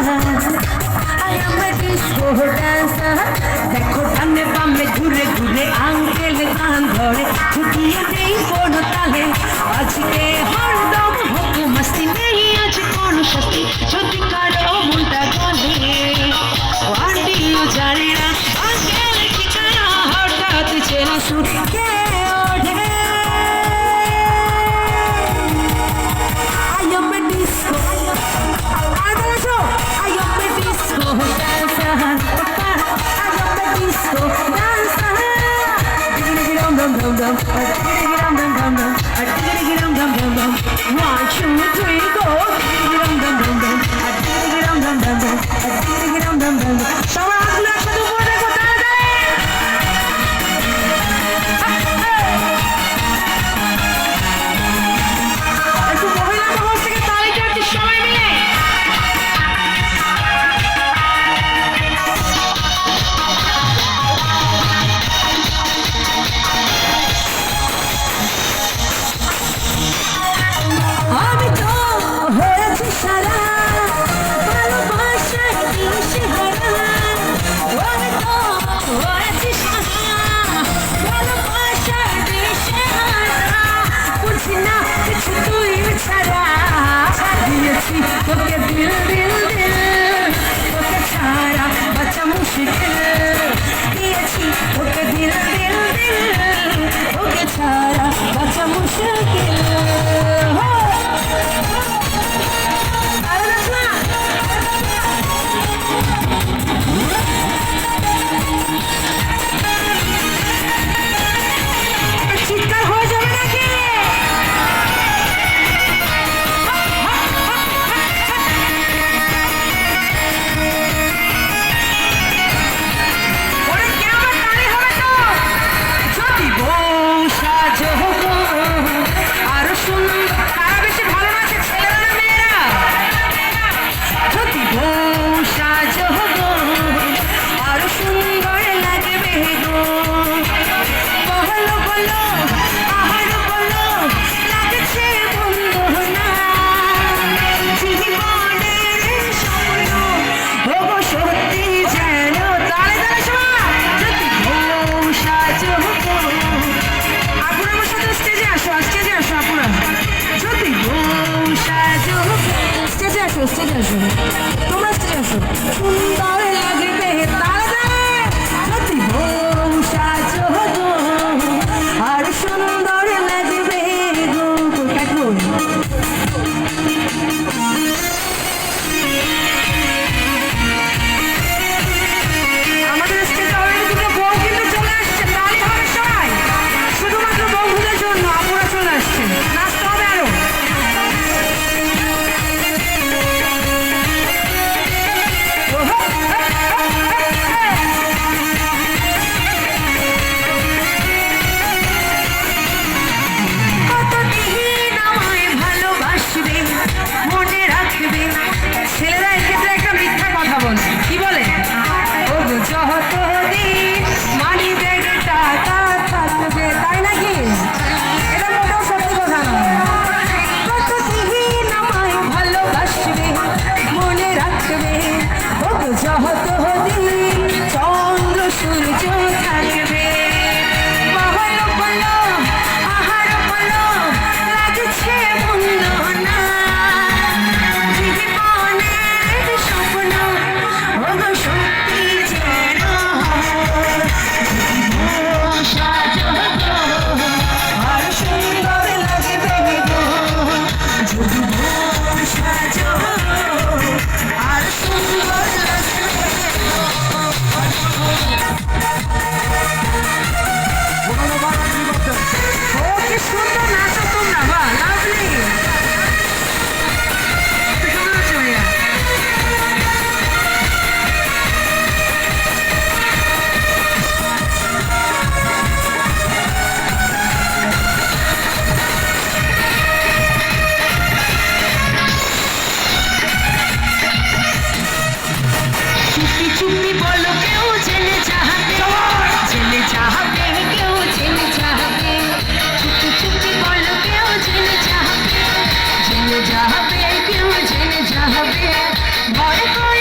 I am a disco dancer. দেখো ডানে বামে ঘুরে ঘুরে আঙ্কেল গান ধরে ছুটিয়ে নেই কোনো তালে আজকে হরদম হোক মস্তি নেই আজ কোনো শাস্তি যদি কারো মনটা গলে আন্টিও জানে না আঙ্কেল ঠিকানা হঠাৎ চেনা সুরকে ওঠে I am a disco I am a disco dancer I am a disco dancer Dum dum dum dum dum dum dum dum dum dum dum dum 1 2 3 go dum dum dum dum dum dum dum dum dum dum সবাই হাতগুলো একসাথে উপরে দেখো তাড়াতাড়ি একটু মহিলা মহল থেকে তালি চাচ্ছি সবাই মিলে আমি তো হয়েছি সারা ভালোবাসার দিশেহারা আমি তো হয়েছি সারা ভালোবাসার দিশেহারা বুঝি না কিছু তুই ছাড়া দিয়েছি তোকে দিল দিল দিল তোকে ছাড়া বাঁচা মুশকিল দিয়েছি তোকে দিল দিল দিল তোকে ছাড়া বাঁচা মুশকিল চিৎকার হয়ে যাবে নাকি ওরে কেমন তালি হবে তো যদি বউ সাজো গো আরো সুন্দর কারা বেশি ভালো নাচে ছেলেরা না মেয়েরা যদি বউ সাজো গো আরো সুন্দর লাগবে গো বলো বলো আহার বলো লাগছে বন্ধু না জীবনের স্বপ্ন হবো সত্যি যেন তালে তালে সবাই যদি বউ সাজো গো আপুরা আমার সাথে স্টেজে আসো আপুরা যদি বউ সাজো স্টেজে আসো তোমরা স্টেজে আসো সুন্দর লাগবে তালে তালে যদি বউ সাজো গো আর সুন্দর লাগবে গো কোথায় গো আমাদের স্টেজে অলরেডি দুটো বউ কিন্তু চলে আসছে তালি হবে সবাই শুধুমাত্র বউদের জন্য আপুরা চলে আসছে নাচতে হবে আরো কতদিন আমায় ভালোবাসবে মনে রাখবে ছেলেরা এক্ষেত্রে একটা মিথ্যা কথা বলে কি বলে ও গো যতদিন মানি ব্যাগে টাকা থাকবে তাই নাকি এটা মোটেও সত্যি কথা নয় কতদিন আমায় ভালোবাসবে মনে রাখবে ও গো যতদিন চন্দ্র সূর্য থাকবে বলো বলো আহার বলো লাগছে বন্ধ না জীবনের স্বপ্ন ওগো সত্যি যেন সাজো গো আর সুন্দর লাগবে গো যদি বউ সাজো আর সুন্দর লাগবে ও কি সুন্দর নাচো তোমরা বাহ লাভলি সুন্দর নাচো ভাইয়া চুপি চুপি বলো কেউ জেনে চাহাবে কেউ জেনে চাহাবে চুপি চুপি বলো কেউ জেনে চাহাবে কেউ জেনে চাহাবে ভয় করে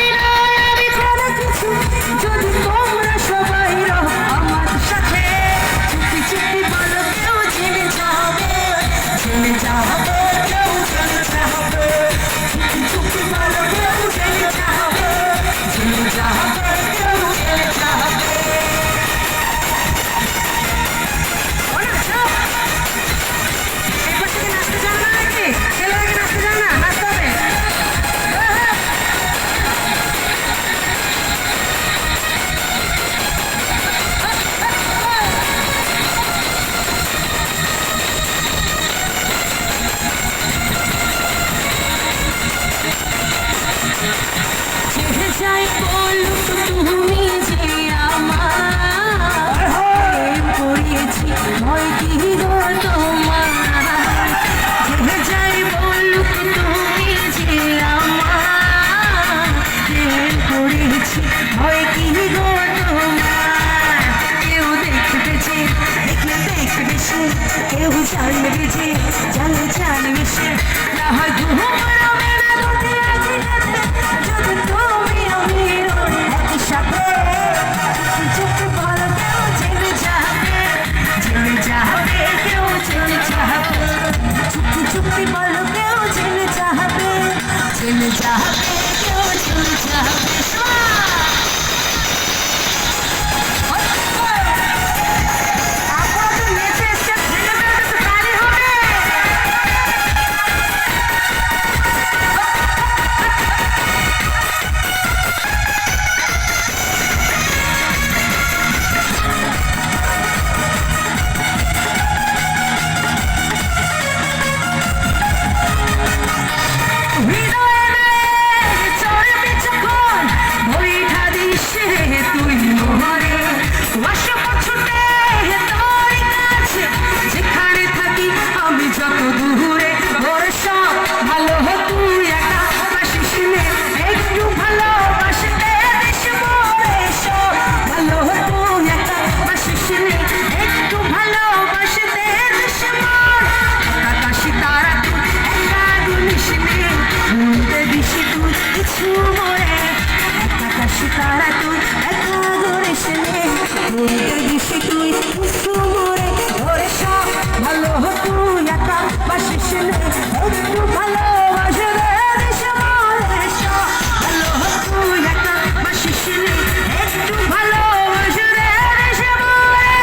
পড়েছি ভয় কি গো তোমার কেউ দেখবে যে দেখলে দেখবে সে কেউ জানবে যে জানবে সে না হয় ঘুমরাবে না দুটি একই রাতে যদি তুমি আমি একই সাথে চুপি বলো কেউ জেনে যাবে কেউ জেনে যাবে চুপি বলো কেউ জেনে যাবে কেউ জেনে যাবে তারা তুই একা করে শুনে দিশি তুই সুমরে ওরে সব ভালো তুই একা বাসি শুনে একটু ভালোবাসে রে দিশি মরে সব ভালো তুই একা বাসি শুনে একটু ভালোবাসে রে দিশি মরে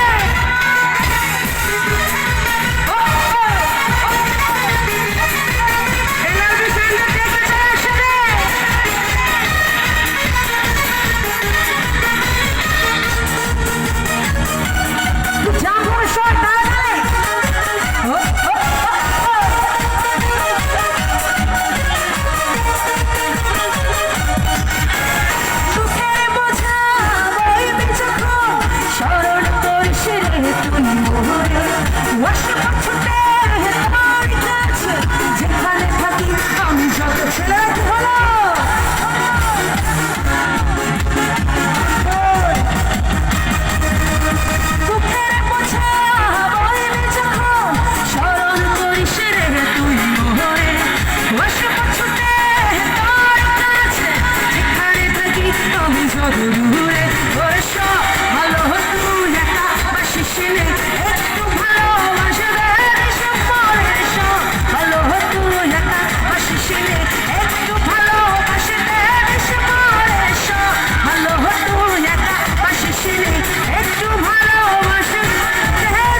ভালো তুই একা বাসি শুনে